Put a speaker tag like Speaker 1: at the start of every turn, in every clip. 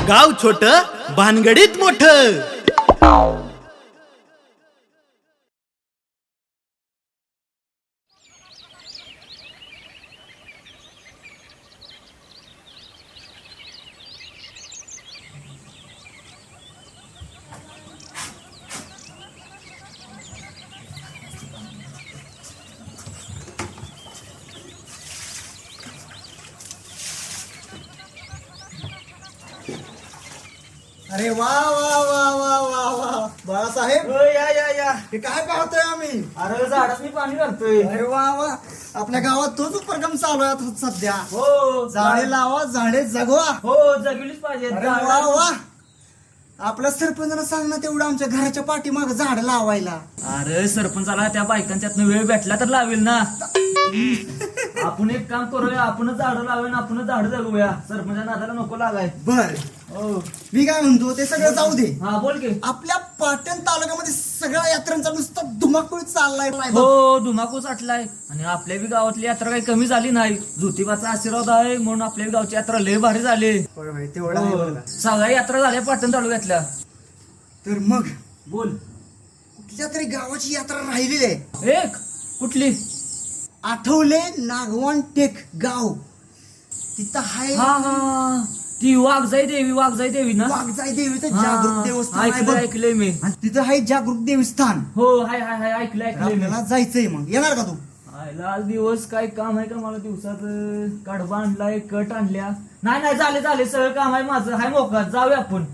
Speaker 1: गाव छोट भानगडीत मोठं.
Speaker 2: अरे वा वा वा वा वा वा बाळासाहेब,
Speaker 3: या या या.
Speaker 2: हे काय पाहतोय आम्ही?
Speaker 3: अरे झाडात मी पाणी घालतोय.
Speaker 2: अरे वा वा, आपल्या गावात तोच उपक्रम चालू आहे आता सध्या.
Speaker 3: हो
Speaker 2: झाडे लावा, झाडे जगवा.
Speaker 3: हो जगलीच पाहिजे.
Speaker 2: अरे वा वा, आपल्या सरपंचाला सांग ना तेवढं आमच्या घराच्या पाठीमाग झाड लावायला.
Speaker 3: अरे सरपंचाला त्या बायकांच्यातनं वेळ भेटला तर लावेल ना. आपण एक काम करूया, आपणच झाडं लावूया, आपणच झाडं जगवूया. सरपंचा नादाला नको लागाय.
Speaker 2: बर,
Speaker 3: हो
Speaker 2: मी काय म्हणतो ते सगळं जाऊ दे.
Speaker 3: हा बोल की.
Speaker 2: आपल्या पाटण तालुक्यामध्ये सगळ्या यात्रांचा नुसता धुमाकूळ चाललाय.
Speaker 3: हो धुमाकूच साठलाय. आणि आपल्या बी गावातली यात्रा काही कमी झाली नाही. ज्योतिबाचा आशीर्वाद आहे म्हणून आपल्या गावची यात्रा लय भारी झाली.
Speaker 2: होय होय, तेवढं आहे बरं.
Speaker 3: सगळ्या यात्रा झाल्या पाटण तालुक्यातल्या.
Speaker 2: तर मग
Speaker 3: बोल.
Speaker 2: कुठल्या तरी गावाची यात्रा राहिलेली आहे.
Speaker 3: एक कुठली?
Speaker 2: आठवले नागवान टेक गाव. तिथं हाय
Speaker 3: हा हा ती वाघजाई देवी ना.
Speaker 2: वाघजाई देवीचं
Speaker 3: हा,
Speaker 2: जागृत देवस्थान आहे बघ.
Speaker 3: ऐकलंय मी.
Speaker 2: आणि तिथं आहे जागृत देवस्थान.
Speaker 3: हो हाय हाय हाय ऐकलंय मी.
Speaker 2: आपल्याला जायचंय, मग येणार का तू?
Speaker 3: आयला आज दिवस काय काम आहे का मला दिवसात? कडबा आणलाय, कट आणल्या. नाही नाही झाले सगळं काम आहे माझं. हाय मोका जाऊया आपण.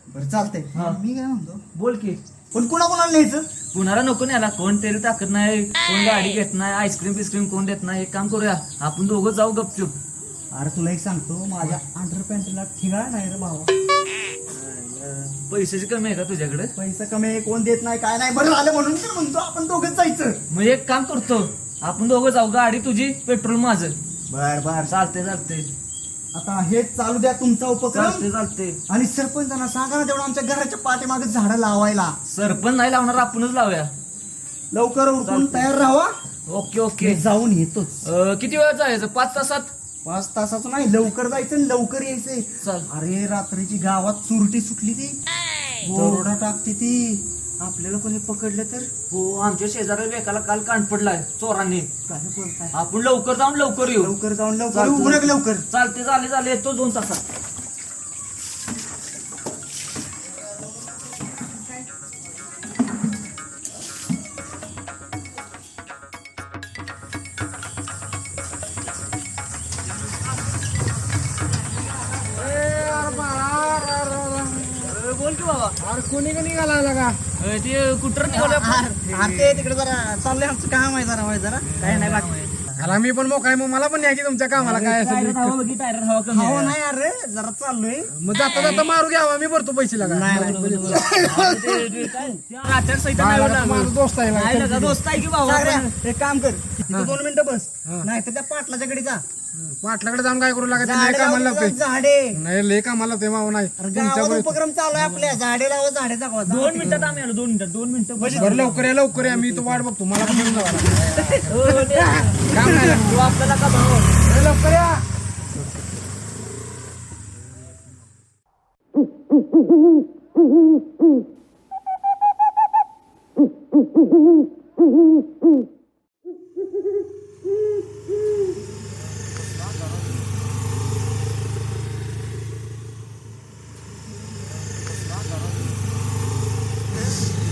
Speaker 2: बरं चालतंय.
Speaker 3: हा.
Speaker 2: मी काय म्हणतो,
Speaker 3: बोल की.
Speaker 2: पण कोणाला न्यायचं?
Speaker 3: कुणाला नको न्यायला. कोण तरी ताकद नाही, कोण गाडी घेत नाही, आईस्क्रीम बिस्क्रीम कोण देत नाही. एक काम करूया, आपण दोघं जाऊ गपचूप.
Speaker 2: अरे तुला एक सांगतो, माझ्या अंडर पॅन्टला ठिगाळ नाही रे भावा.
Speaker 3: पैशाची कमी आहे का तुझ्याकडे?
Speaker 2: पैसा कमी आहे, कोण देत नाही काय नाही. बरं झालं म्हणून तर म्हणतो आपण दोघंच जायचं.
Speaker 3: मग एक काम करतो, आपण दोघं जाऊ. गाडी तुझी, पेट्रोल माझं.
Speaker 2: बर बर,
Speaker 3: चालते.
Speaker 2: आता हेच चालू द्या तुमचा उपक्रम.
Speaker 3: चालते.
Speaker 2: आणि सरपंचांना सांगा ना तेवढं आमच्या घराच्या पाठीमागे झाडं लावायला.
Speaker 3: सरपंच नाही लावणार, आपणच लावूया.
Speaker 2: लवकर उरकून
Speaker 3: चालतंय.
Speaker 2: तयार राहा.
Speaker 3: ओके
Speaker 2: मी जाऊन येतोच.
Speaker 3: किती वेळ जायचं? 5 तासात?
Speaker 2: 5 तासाचं नाही, लवकर जायचं आणि लवकर यायचंय.
Speaker 3: चल.
Speaker 2: अरे रात्रीची गावात चुरटी सुटली ती, दरोडा टाकते ती. आपल्याला कोणी पकडलं तर?
Speaker 3: हो आमच्या शेजारी एकाला काल कान पडलाय चोरांनी.
Speaker 2: काय बोलताय?
Speaker 3: आपण लवकर जाऊन लवकर येऊ.
Speaker 2: लवकर जाऊन लवकर
Speaker 3: चालतंय.
Speaker 2: उरक लवकर.
Speaker 3: चालते झाले येतो 2 तासात. बोल की बाबा.
Speaker 2: अरे कोणी का निघाला का?
Speaker 3: ते कुठं निघालं?
Speaker 2: ते तिकडे जरा चाललंय आमचं काम आहे जरा काय नाही बाकी.
Speaker 4: अरे मी पण मोका आहे, मग मला पण न्या की तुमच्या कामाला काय असेल ते.
Speaker 3: टायर हवा कमी
Speaker 2: हो
Speaker 3: आहे.
Speaker 2: नाही अरे जरा चाललोय.
Speaker 4: मग जाता मारू घ्यावा, मी भरतो पैसे लागा.
Speaker 3: रात्यात सहित नाही
Speaker 4: माझा
Speaker 3: होणार.
Speaker 4: दोस्त आहे
Speaker 3: नाही लगा, दोस्त आहे की बाबा.
Speaker 2: सागऱ्या, एक काम कर, तिथं 2 मिनिटं बस. नाही तर त्या पाटलाच्या कडे जा.
Speaker 4: पाटलाकडे जाऊन काय करू लागा? लय
Speaker 2: झाडे
Speaker 4: कामाला
Speaker 2: लावून
Speaker 4: लावते.
Speaker 2: झाडे.
Speaker 4: नाही लय कामाला लावते माव. नाही
Speaker 2: अरे गावात उपक्रम चालू आहे आपल्या. झाडे लावा, झाडे जगवा.
Speaker 3: 2 मिनिटात आम्ही आलो. 2 मिनिटं
Speaker 4: बरं लवकर या मी तो वाट बघतो. मला पण घेऊन जावं लागेल.
Speaker 3: हो, ते-
Speaker 4: काम नाही लागलं.
Speaker 3: तू आपल्याला का भाऊ?
Speaker 4: अरे लवकर या.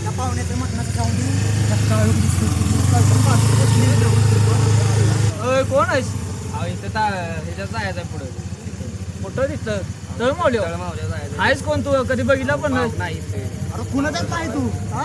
Speaker 2: त्या पाहुण्याचं म्हटलं जाऊन दे.
Speaker 3: कोण आहेस? ह्याच्यात जायचं पुढे. कुठं तिथं तळमावली आहेस? कोण तू? कधी बघितला पण नाही.
Speaker 2: अरे कुणाच्यात नाही तू? हा?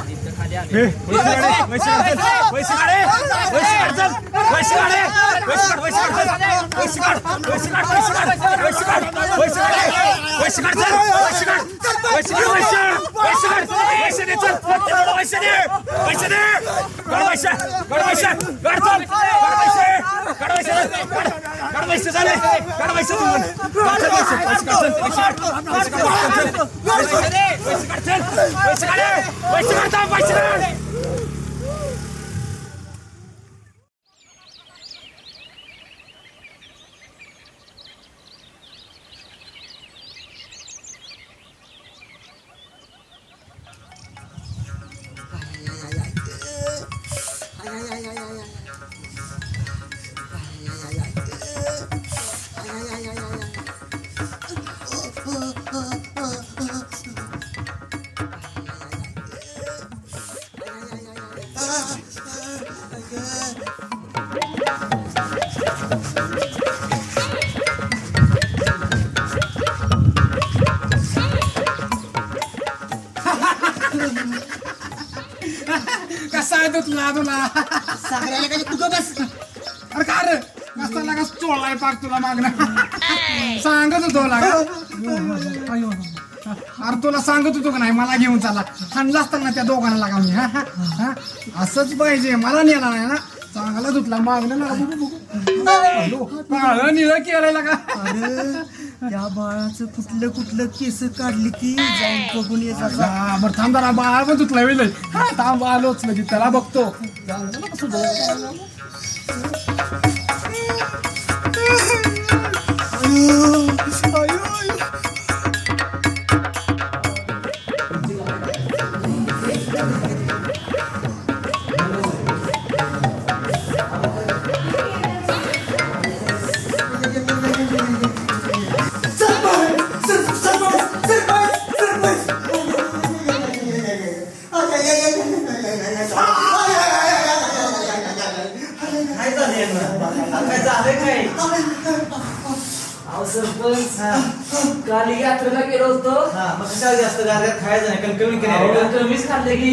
Speaker 4: कसा आहे तुला तुला
Speaker 2: सागराला काय तू बस
Speaker 4: अरे का रे कसा लागा चोळलाय पाक तुला मागणं सांगत होतो लागा अरे तुला सांगत होतो का नाही मला घेऊन चला हाणला असताना त्या दोघांना लागा मी हा असंच पाहिजे मला नेला नाही ना चांगला धुतला मागणं ना निळ केलाय लागा
Speaker 2: अरे त्या बाळाचं कुठलं कुठलं केस काढली ती जाऊन बघून ये जा.
Speaker 4: बरं थांब जरा बाळ पण तुटला वेळ थांब आलोच म्हणजे त्याला बघतो
Speaker 3: सरपंच काल यात्रेला गेलो होतो
Speaker 1: मग कशाला जास्त गाड्यात खायचं नाही कणकणी
Speaker 3: कमीच खाल्ले की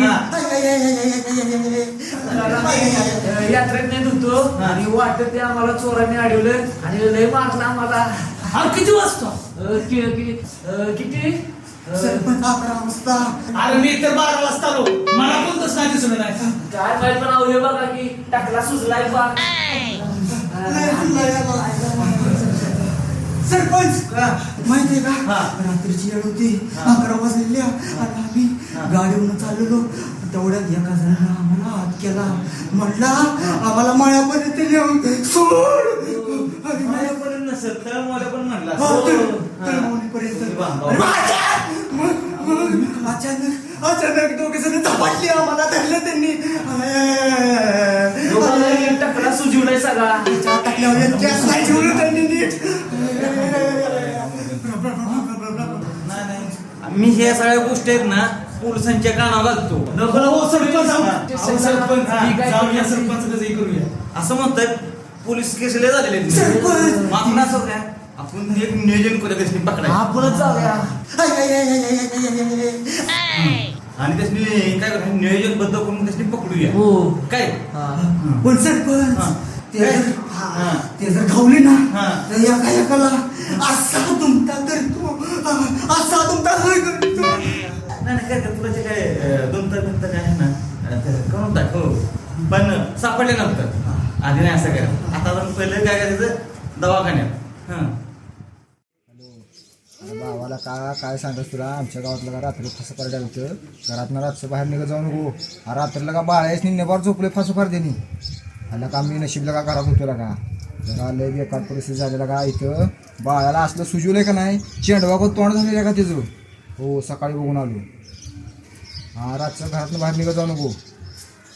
Speaker 3: यात्रेत नेत होतो आणि वाटत ते आम्हाला चोराने अडवलं आणि लय मारला आम्हाला
Speaker 1: किती वाजता
Speaker 3: किती
Speaker 2: सरपंच 11 वाजता.
Speaker 1: अरे मी तर 12 वाजता आलो मला पण तसं नाही दिसलं नाही
Speaker 3: काय माहित पण अवघड बघा की टाकला सुजलाय बा
Speaker 2: सरपंच माहितीये का रात्रीची वेळ होती 11 वाजलेल्या आणि आम्ही गाडीवरून चाललेलो तेवढ्यात एका जणांना आम्हाला हात केला म्हणला आम्हाला माळ्यापर्यंत नेऊन सोड आणि
Speaker 1: माझ्यापर्यंत नसेल तर मला पण म्हणला
Speaker 2: अचानक दोघे जण झपाटली आम्हाला धरलं त्यांनी
Speaker 3: टाकला सुजवलाय सगळा
Speaker 2: टाकल्यावर गॅस नाही ठेवलं त्यांनी नीट
Speaker 1: मी ह्या सगळ्या गोष्टी आहेत ना पोलिसांच्या कानावर घालतो असं म्हणतात पोलीस केसले झालेले आपण असं काय आपण एक नियोजन करूया त्याच्यानी पकडायचं
Speaker 3: आपणच जाऊया
Speaker 1: आणि त्याच्यानी काय करू नियोजन बद्ध करून त्याच्यानी पकडूया
Speaker 3: हो
Speaker 1: काय
Speaker 2: पण सरपंच ते जर घावले ना तर एका एकाला असा तुमचा करतो असा तुमचा करतो
Speaker 1: नाही काय तुला जे काय दुमता काय आहे ना करून टाक हो पण सापडले नव्हतं आधी नाही असं करा आता आपण पहिलं काय करायचं दवाखान्यात
Speaker 4: भावाला काय सांगत तुला आमच्या गावातलं का रात्री फसं करायला होतं घरातनं रातचं बाहेर निघत जाऊ नको रात्रीला का बाळायच निन्नेबार झोपले फसं फार देणी आला का मी नशीबला का घरात होतो का जरा लय बेकार परिस्थिती झालेला का इथं बाळाला असलं सुजवलंय का नाही चेंडवा तोंड झालेलं का त्याचं हो सकाळी बघून आलो रातचं घरातनं बाहेर निघत जाऊ नको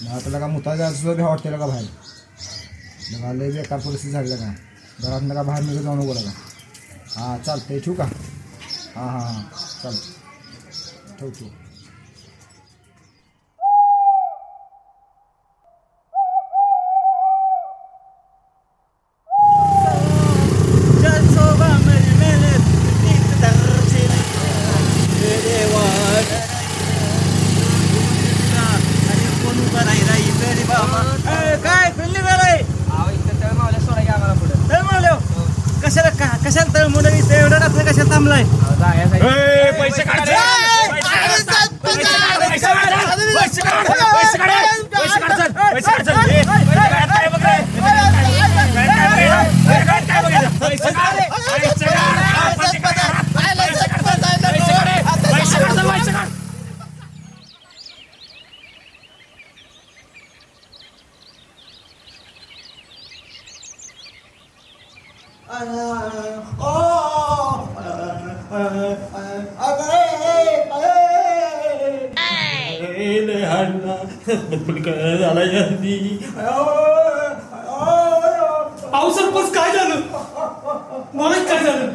Speaker 4: आपल्याला का मुता जायचं सुद्धा भ्या वाटते का बाहेर लगा लय बेकार परिस्थिती झालेला का घरातनं का बाहेर निघत जाऊ नको लगा चालतंय ठेवू का हां चालतं ठेवतो
Speaker 1: कशाला तळमुंड एवढं रात्र कशाला थांबलाय
Speaker 4: पैसे
Speaker 5: अहो सरपंच काय झालं मला काय झालं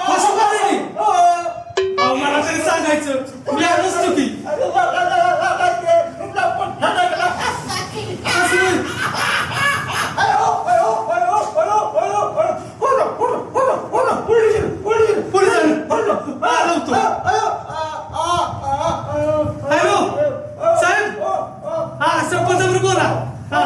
Speaker 5: कसं काय अहो मला तरी सांगायचं मी आलोच नसतो की असं नाही. पुढे झालं. आलो होतो. हॅलो साहेब हा सरपंचाबरोबर बोला हा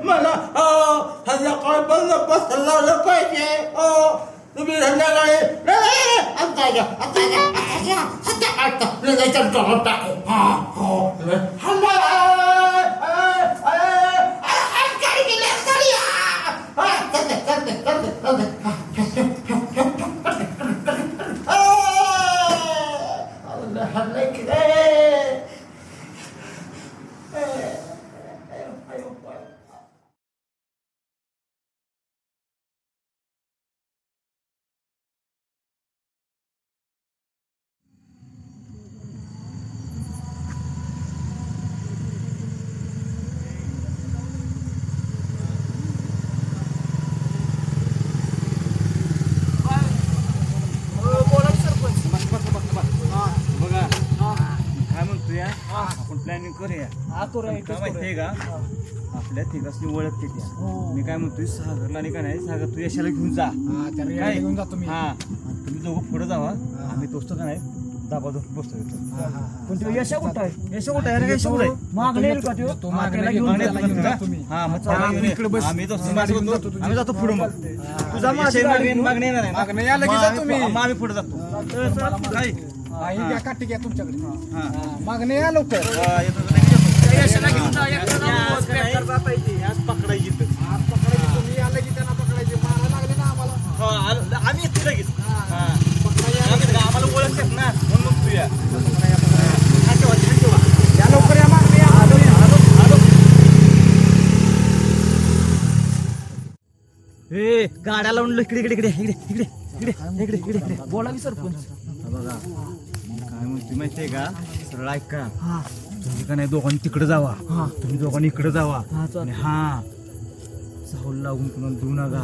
Speaker 2: मला संध्याकाळी बंद बसला पाहिजे तुम्ही संध्याकाळी
Speaker 1: आपण प्लॅनिंग करूया
Speaker 3: हा करूया
Speaker 1: काय माहितीये का आपल्या तिघांनी ओळखते त्या मी काय म्हणतोय सागरला आणि का नाही सागर तू यशाला घेऊन जा काय
Speaker 4: घेऊन जातो मी
Speaker 1: हा आणि तुम्ही दोघं पुढे जावा आम्ही तोचतो का नाही दाबा बसतो
Speaker 3: पण तो यशा कुठं आहे
Speaker 1: यशा कुठे आहे यशा कुठे
Speaker 3: मागणे येईल का तो?
Speaker 4: तो
Speaker 3: हा,
Speaker 4: मागणे
Speaker 3: त्याला
Speaker 4: घेऊन
Speaker 3: घेऊन
Speaker 4: त्याला
Speaker 3: जा.
Speaker 4: घेऊन जा तुम्ही.
Speaker 1: हा मग
Speaker 3: चला,
Speaker 1: चला,
Speaker 4: इकडे बस.
Speaker 1: आम्ही दोस्ती
Speaker 4: आम्ही
Speaker 1: मागे
Speaker 4: जातो,
Speaker 1: जातो आम्ही जातो पुढे मग
Speaker 3: तुझा माझी
Speaker 1: यशा
Speaker 3: गाडी घेऊन.
Speaker 1: मागणे येणार आहे
Speaker 4: मागणे यायला की जा तुम्ही.
Speaker 1: मग आम्ही पुढे जातो काय
Speaker 4: ही घ्या काठी घ्या तुमच्याकडे
Speaker 1: हा
Speaker 4: मागणे या लवकर
Speaker 1: हा, येतो तर लगेच येतो.
Speaker 3: यशाला घेऊन जा, एकटं जाऊ,
Speaker 1: याच का नाही,
Speaker 3: ट्रॅक्टर जाता
Speaker 1: याच पकडायची इथं.
Speaker 4: तुम्ही आलं की त्यांना पकडायचे मारा लागले ना आम्हाला
Speaker 1: हा, आम्ही येतो लगेच हा. आम्हाला ओळखतात ना म्हणून तू या हा, ठेवा, ठेवा.
Speaker 4: या लवकर या मागणे या
Speaker 3: ए गाड्या लावून इकडे इकडे इकडे इकडे इकडे इकडे इकडे इकडे इकडे बोला की सरपंच
Speaker 1: हा, बघा काय म्हणते माहितीये का सरळ ऐका
Speaker 3: हा
Speaker 1: तुम्ही का नाही दोघांनी तिकडे जावा
Speaker 3: हा.
Speaker 1: तुम्ही दोघांनी इकडे जावा
Speaker 3: हा, चालतंय.
Speaker 1: आणि हा साऊल लागून कुणाला देऊ नका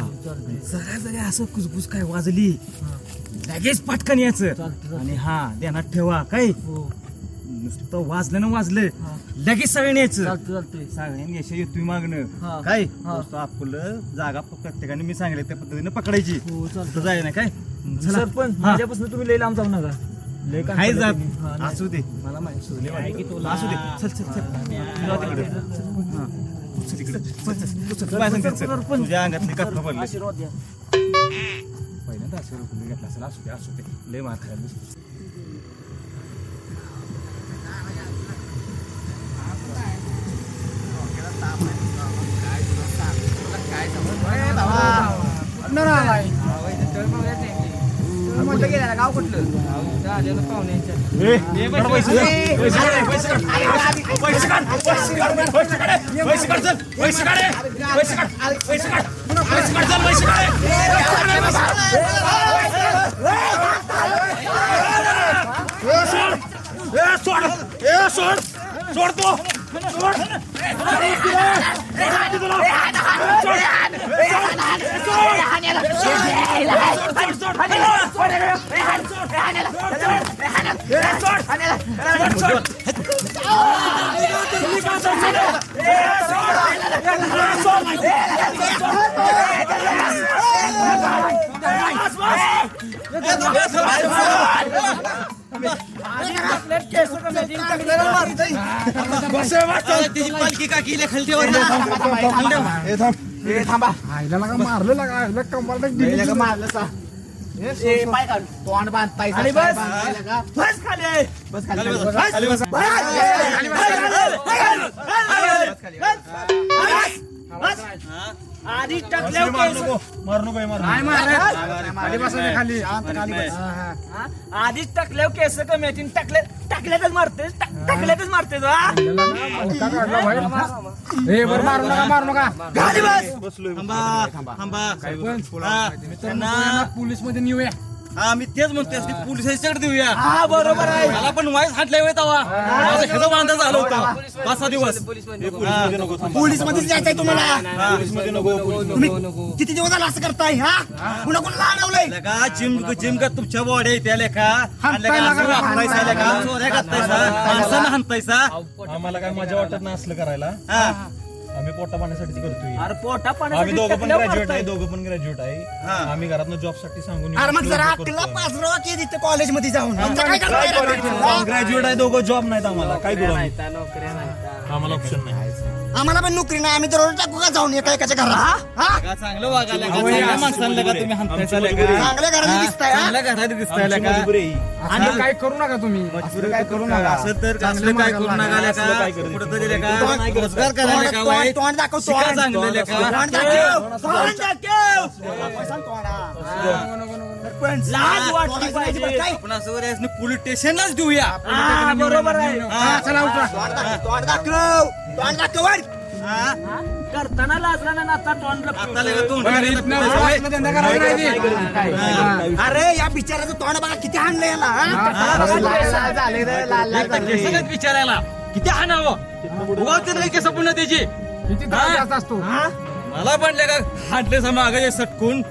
Speaker 1: जरा जरा असं कुसबुस काय वाजली लगेच पटकन यायचं
Speaker 3: चालतंय.
Speaker 1: आणि हा ध्यानात ठेवा काय
Speaker 3: हो
Speaker 1: नुसतं वाजलं ना वाजलं
Speaker 3: हा.
Speaker 1: लगेच सगळ्यांनी यायचं
Speaker 3: चालतं चालतंय
Speaker 1: सगळ्यांनी यश येतोय मागणं
Speaker 3: हा.
Speaker 1: काय
Speaker 3: हा.
Speaker 1: नुसतं आपलं जागा प्रत्येकाने मी सांगितलं त्या पद्धतीने पकडायची
Speaker 3: हो चालतं
Speaker 1: तर जाय ना काय चला.
Speaker 3: सरपंच
Speaker 1: हा.
Speaker 3: माझ्यापासून तुम्ही लई लांब जाऊ नका लई काम
Speaker 1: हाय
Speaker 3: केलं
Speaker 1: जात
Speaker 3: तुम्ही. हा, नाही.
Speaker 1: असू दे
Speaker 3: मला माहिती
Speaker 1: असू दे चल चल चल तू जा तिकडे हा. तू चल इकडे चल चल तू चल तू काय सांगते चल. तुझ्या अंगातली कथा पडली
Speaker 3: आशीर्वाद द्या
Speaker 1: पहिल्यांदा असं रुपये घेतला असेल असू दे लय मार खायला बसलीस.
Speaker 3: गाव कुठलं आलेलं पाहुण्याच्या
Speaker 1: पालखी का केली खालती
Speaker 4: थांबा आईला लागा मारलं लागा आईला कंपार्टमेंट दिली मारलं तोंड बांधताय
Speaker 3: आणि बस बस खाली आहे
Speaker 4: बस खाली बस
Speaker 3: बस आधी टाकल्यावर आधीच टाकल्यावर केस कमी येतील टाकल्यातच मारते
Speaker 5: पोलीस मध्ये नेऊया.
Speaker 1: हा मी तेच म्हणतोय पोलिसांच्याकडे देऊया.
Speaker 3: हा बरोबर आहे.
Speaker 1: मला पण वाईस हाटल्या वेळ तवा माझं बांधा झालं होतं 5-6 दिवस.
Speaker 2: पोलीस मध्येच जायचंय तुम्हाला. तुम्ही किती दिवस झाला असं करताय हा? कुणा कोणाला अडवलंय?
Speaker 1: का जिम का तुमच्या बॉडी त्या लेखा हाणतायसा लेखा चोऱ्या करतायसा माणसांना हाणतायसा.
Speaker 5: आम्हाला काय मजा वाटत नाही असलं करायला. आम्ही पोटा पाण्यासाठी करतोय.
Speaker 3: अरे पोटा
Speaker 5: आम्ही दोघं पण ग्रॅज्युएट आहे.
Speaker 1: हा.
Speaker 5: आम्ही घरातनं जॉब साठी सांगून
Speaker 2: अरे मग जरा अकला पाचरावा की तिथे कॉलेजमध्ये जाऊन काय करताय?
Speaker 5: ग्रॅज्युएट आहे दोघं, जॉब नाहीत आम्हाला. काय करू आम्ही? आम्हाला ऑप्शन नाही.
Speaker 2: आम्हाला पण नोकरी नाही. आम्ही दररोज टाकू का जाऊन एका घरात? हा?
Speaker 1: का चांगलं वागायला का चांगल्या माणसांना का तुम्ही हाणतायसा लेखा.
Speaker 2: चांगल्या घरात दिसताय हा?
Speaker 1: चांगल्या घरात दिसताय लेखा.
Speaker 5: आणि काय करू नका तुम्ही.
Speaker 4: काय करू नका.
Speaker 1: असं तर असलं काय करू नका लेखा. कुठंतरी लेखा रोजगार करायला का वाईट
Speaker 2: तोंड दाखव
Speaker 1: शिका
Speaker 2: तोंड.
Speaker 1: चांगलं लेखा.
Speaker 2: तोंड दाखव. तोंड दाखव.
Speaker 3: लाज वाटली पाहिजे.
Speaker 1: आपण असं पोलीस स्टेशनलाच देऊया.
Speaker 3: हा, बरोबर आहे.
Speaker 2: चला उठा. तोंड दाखव. तोंड दाखव वर.
Speaker 3: करताना लाजला ना आता तोंड
Speaker 1: आता लेखा तोंड
Speaker 2: अरे या बिचाराचं तोंड बघा किती हाणलं याला हा?
Speaker 1: विचारायला किती हाणावं उगाच नाही केस पुन्हा त्याची. मला म्हणले का हाटले मागे सटकून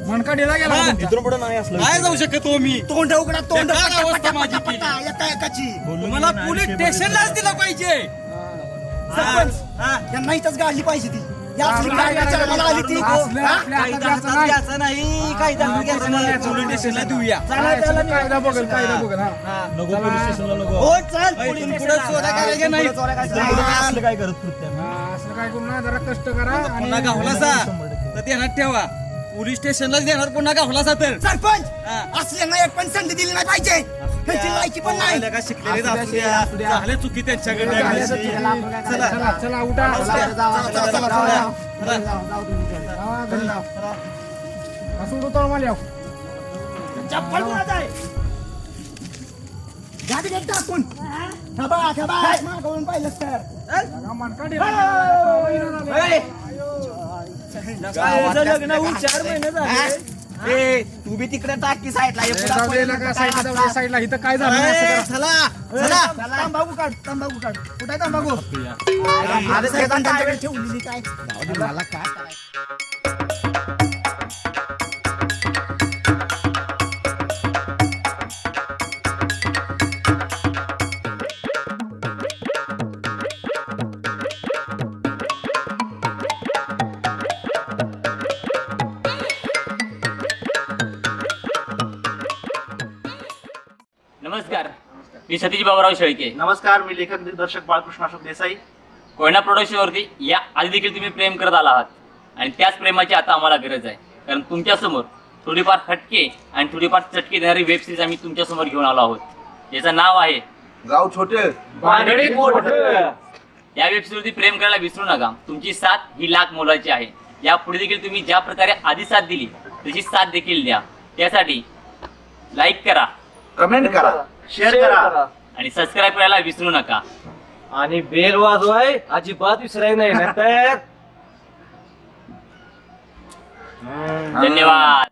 Speaker 5: मनका डेला गेला. इथून पुढे नाही असलं.
Speaker 1: काय जाऊ शकतो मी.
Speaker 2: तोंड उघडा तोंड
Speaker 1: काय
Speaker 2: पटा,
Speaker 1: अवस्था
Speaker 2: पटा,
Speaker 1: माझी
Speaker 2: पटा,
Speaker 1: केली?
Speaker 2: पटा, एका एकाची.
Speaker 1: मला पोलीस स्टेशनलाच दिलं पाहिजे.
Speaker 2: सरपंच
Speaker 1: हा.
Speaker 2: यांना इथंच गाडली पाहिजे ती. या असली गाडी बिचारा मला आली ती हा?
Speaker 1: कायदा हातात घ्यायचा नाही. कायदा हातात घ्यायचा नाही. पोलीस स्टेशनला देऊया.
Speaker 5: कायदा बघल नको पोलीस स्टेशनला नको.
Speaker 2: हो चल
Speaker 1: इथून पुढे चोऱ्या करायच्या नाही.
Speaker 5: असलं काय करत कृत्य असलं काय करू ना. जरा कष्ट करा.
Speaker 1: पुन्हा गावलासा तर ध्यानात ठेवा. पोलीस स्टेशनलाच देणार पुन्हा गावलासा तर.
Speaker 2: सरपंच
Speaker 1: हा.
Speaker 2: असल्यांना एक पण संधी दिली नाही पाहिजे. ह्याची लायकी पण नाही.
Speaker 1: का शिकलेले झाले चुकी त्यांच्याकडे. चला
Speaker 5: चला उठा. असं उठतो मला.
Speaker 2: चप्पल कुणाचं आहे? गाडी घेत टाकून. थांबा मागवून पाहिलंच तर.
Speaker 5: मनका डेला.
Speaker 3: लग्न होऊन 4 महिने झाले.
Speaker 2: ए तू बी तिकडे टाकी साईडला ये पुढं
Speaker 5: साईडला इथं काय झालं नाही असं करा.
Speaker 2: चला तंबाखू काढ कुठे तंबाखू ठेवलेली काय मला काय
Speaker 6: नमस्कार, मी सतीश बाबूराव शेळके.
Speaker 7: नमस्कार, मी लेखक दिग्दर्शक बाळकृष्ण अशोक देसाई.
Speaker 6: कोयना प्रोडक्शनवरती या आधी देखील तुम्ही प्रेम करत आला आहात आणि त्याच प्रेमाची आता आम्हाला गरज आहे. कारण तुमच्यासमोर थोडीफार हटके आणि थोडीफार चटके देणारी वेब सिरीज आम्ही तुमच्यासमोर घेऊन आलो आहोत. याचं नाव आहे
Speaker 7: गाव छोटे
Speaker 6: या वेब सिरीजवरती प्रेम करायला विसरू नका. तुमची साथ ही लाख मोलाची आहे. यापुढे देखील तुम्ही ज्या प्रकारे आधी साथ दिली तशी साथ देखील द्या. त्यासाठी लाईक करा,
Speaker 7: कमेंट करा, शेअर करा
Speaker 6: आणि सबस्क्राईब करायला विसरू नका.
Speaker 3: आणि बेल वाजवाय अजिबात विसरायला नाही तर
Speaker 6: धन्यवाद.